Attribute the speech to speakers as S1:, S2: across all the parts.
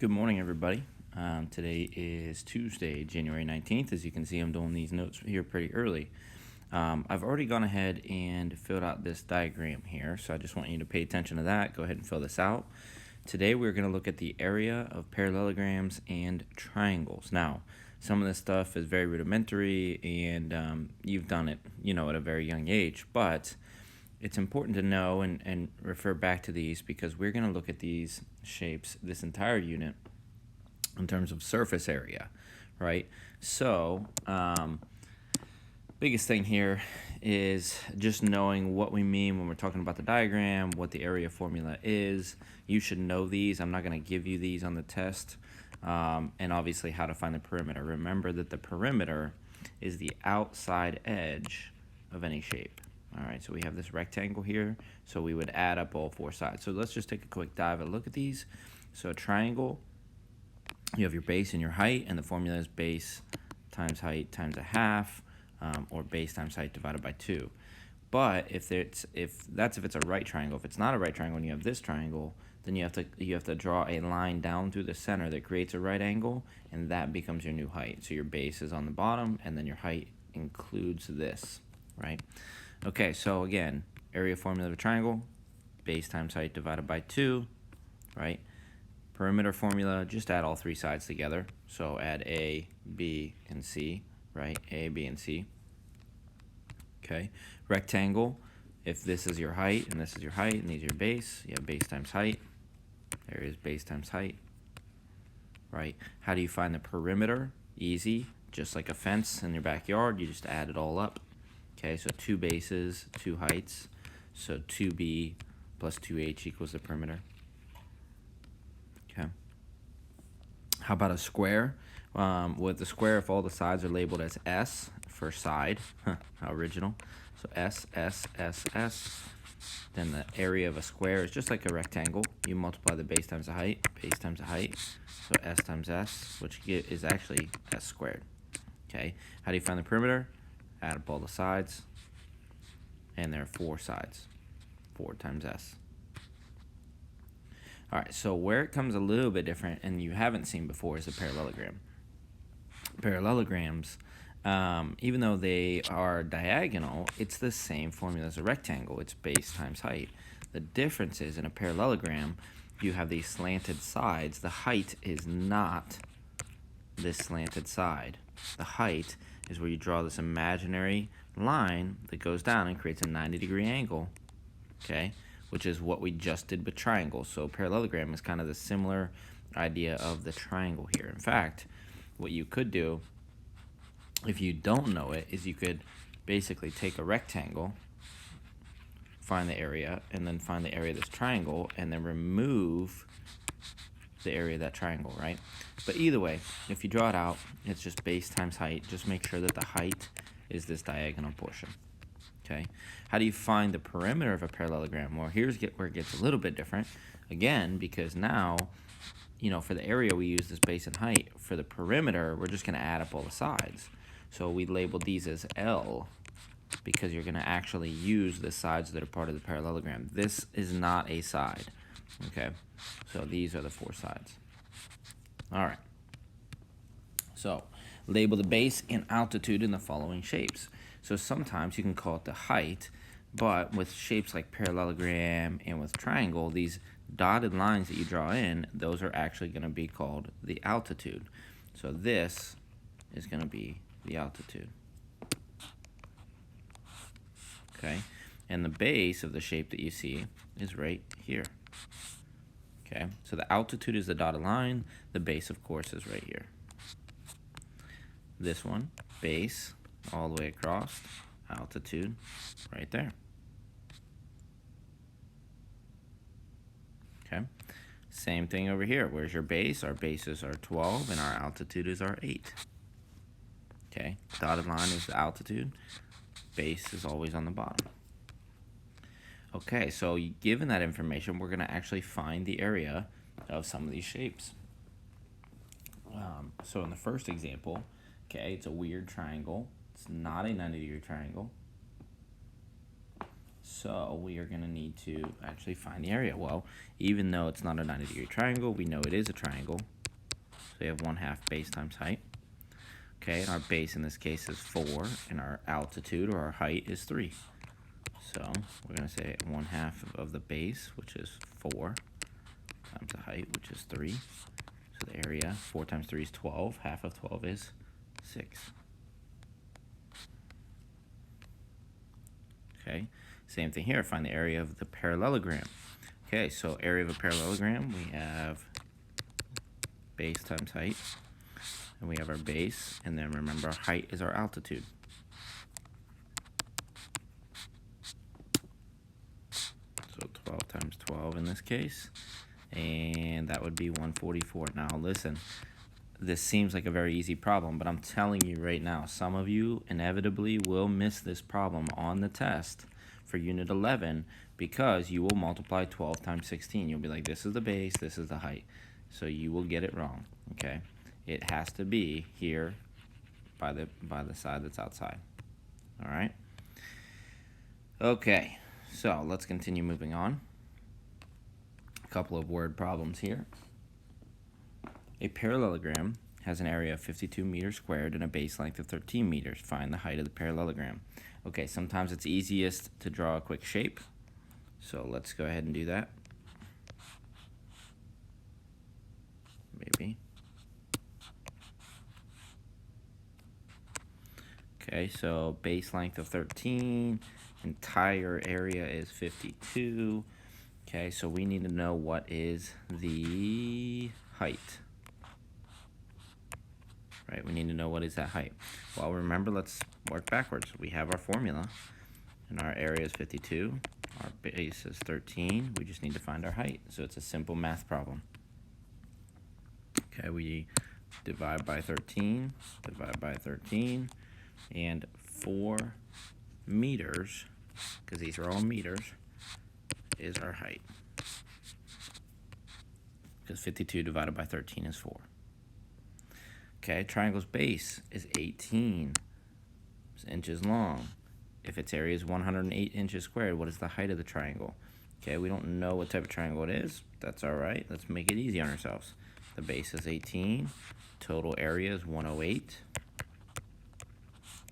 S1: Good morning, everybody. Today is Tuesday, January 19th. As you can see, I'm doing these notes here pretty early. I've already gone ahead and filled out this diagram here, so I just want you to pay attention to that. Go ahead and fill this out. Today, we're going to look at the area of parallelograms and triangles. Now, some of this stuff is very rudimentary, and you've done it, at a very young age, but it's important to know and refer back to these because we're going to look at these shapes, this entire unit, in terms of surface area, right? So, biggest thing here is just knowing what we mean when we're talking about the diagram, what the area formula is. You should know these. I'm not going to give you these on the test. And obviously how to find the perimeter. Remember that the perimeter is the outside edge of any shape. All right, so we have this rectangle here, so we would add up all four sides. So let's just take a quick dive and look at these. So a triangle, you have your base and your height, and the formula is base times height times a half, or base times height divided by 2. But if it's a right triangle. If it's not a right triangle and you have this triangle, then you have to draw a line down through the center that creates a right angle, and that becomes your new height. So your base is on the bottom, and then your height includes this, right? Okay, so again, area formula of a triangle, base times height divided by 2, right? Perimeter formula, just add all three sides together. So add A, B, and C, right? A, B, and C. Okay, rectangle, if this is your height and this is your height and these are your base, you have base times height. There is base times height, right? How do you find the perimeter? Easy, just like a fence in your backyard, you just add it all up. Okay, so 2 bases, 2 heights, so 2b plus 2h equals the perimeter. Okay. How about a square? With the square, if all the sides are labeled as S for side, how original. So S, S, S, S. Then the area of a square is just like a rectangle. You multiply the base times the height, base times the height. So S times S, which is actually S squared. Okay, how do you find the perimeter? Add up all the sides, and there are 4 sides. 4 times S. All right, so where it comes a little bit different and you haven't seen before is a parallelogram. Parallelograms, even though they are diagonal, it's the same formula as a rectangle. It's base times height. The difference is in a parallelogram, you have these slanted sides. The height is not this slanted side. The height is where you draw this imaginary line that goes down and creates a 90-degree angle, okay, which is what we just did with triangles. So parallelogram is kind of the similar idea of the triangle here. In fact, what you could do, if you don't know it, is you could basically take a rectangle, find the area, and then find the area of this triangle, and then remove the area of that triangle, right? But either way, if you draw it out, it's just base times height. Just make sure that the height is this diagonal portion. Okay. How do you find the perimeter of a parallelogram? Well, here's where it gets a little bit different. Again, because now, for the area we use this base and height. For the perimeter, we're just going to add up all the sides. So we labeled these as L because you're going to actually use the sides that are part of the parallelogram. This is not a side. Okay, so these are the 4 sides. All right. So label the base and altitude in the following shapes. So sometimes you can call it the height, but with shapes like parallelogram and with triangle, these dotted lines that you draw in, those are actually going to be called the altitude. So this is going to be the altitude. Okay, and the base of the shape that you see is right here. Okay, so the altitude is the dotted line. The base, of course, is right here. This one, base, all the way across, altitude, right there. Okay, same thing over here. Where's your base? Our bases are 12, and our altitude is our 8. Okay, dotted line is the altitude. Base is always on the bottom. Okay, so given that information, we're going to actually find the area of some of these shapes. So in the first example, okay, it's a weird triangle. It's not a 90-degree triangle. So we are going to need to actually find the area. Well, even though it's not a 90-degree triangle, we know it is a triangle. So we have 1/2 base times height. Okay, and our base in this case is 4, and our altitude or our height is 3. So we're going to say 1/2 of the base, which is 4, times the height, which is 3. So the area, 4 times 3 is 12. Half of 12 is 6. Okay, same thing here. Find the area of the parallelogram. Okay, so area of a parallelogram, we have base times height. And we have our base, and then remember our height is our altitude. So 12 times 12 in this case, and that would be 144. Now listen, this seems like a very easy problem, but I'm telling you right now, some of you inevitably will miss this problem on the test for Unit 11 because you will multiply 12 times 16. You'll be like, this is the base, this is the height. So you will get it wrong, okay? It has to be here by the side that's outside. All right? Okay, so let's continue moving on. A couple of word problems here. A parallelogram has an area of 52 meters squared and a base length of 13 meters. Find the height of the parallelogram. Okay, sometimes it's easiest to draw a quick shape. So let's go ahead and do that. Maybe. Okay, so base length of 13, entire area is 52. Okay, so we need to know what is the height. Right, we need to know what is that height. Well, remember, let's work backwards. We have our formula, and our area is 52. Our base is 13. We just need to find our height. So it's a simple math problem. Okay, we divide by 13, and 4 meters, because these are all meters, is our height. Because 52 divided by 13 is 4. Okay, triangle's base is 18 inches long. If its area is 108 inches squared, what is the height of the triangle? Okay, we don't know what type of triangle it is. That's all right. Let's make it easy on ourselves. The base is 18. Total area is 108.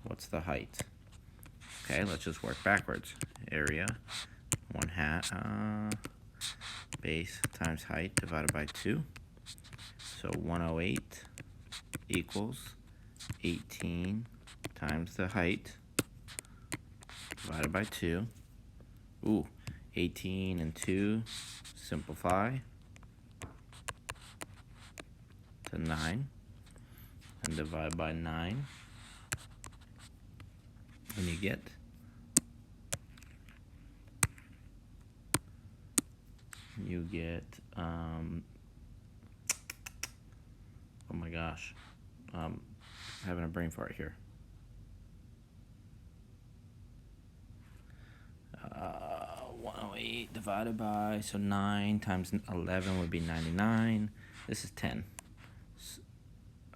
S1: What's the height? Okay, let's just work backwards. Area, 1/2, base times height divided by 2. So 108 equals 18 times the height divided by 2. Ooh, 18 and 2 simplify to 9, and divide by 9, and you get oh my gosh, having a brain fart here. 108 divided by, so 9 times 11 would be 99. This is 10.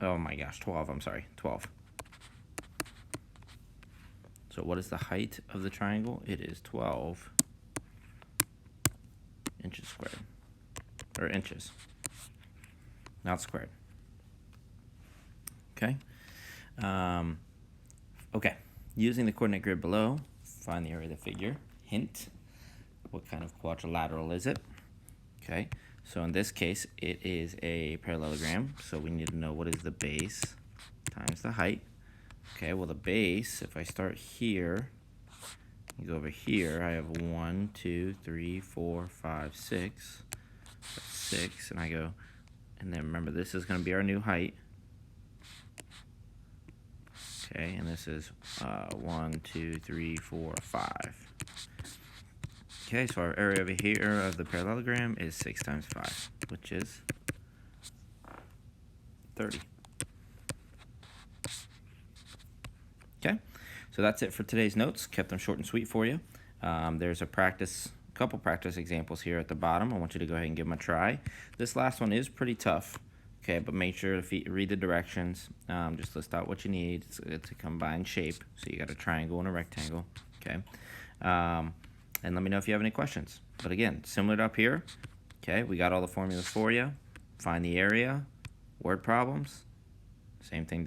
S1: Oh my gosh, 12, I'm sorry, 12. So what is the height of the triangle? It is 12 inches squared, or inches, not squared. Okay. Okay. Using the coordinate grid below, find the area of the figure. Hint: what kind of quadrilateral is it? Okay. So in this case, it is a parallelogram. So we need to know what is the base times the height. Okay. Well, the base, if I start here, you go over here, I have 1, 2, 3, 4, 5, 6. That's 6, and I go, and then remember, this is going to be our new height. Okay, and this is 1, 2, 3, 4, 5. Okay, so our area over here of the parallelogram is 6 times 5, which is 30. Okay, so that's it for today's notes. Kept them short and sweet for you. There's a couple practice examples here at the bottom. I want you to go ahead and give them a try. This last one is pretty tough. Okay, but make sure to read the directions. Just list out what you need. It's a combined shape, so you got a triangle and a rectangle. Okay, and let me know if you have any questions. But again, similar to up here, okay, we got all the formulas for you. Find the area, word problems, same thing.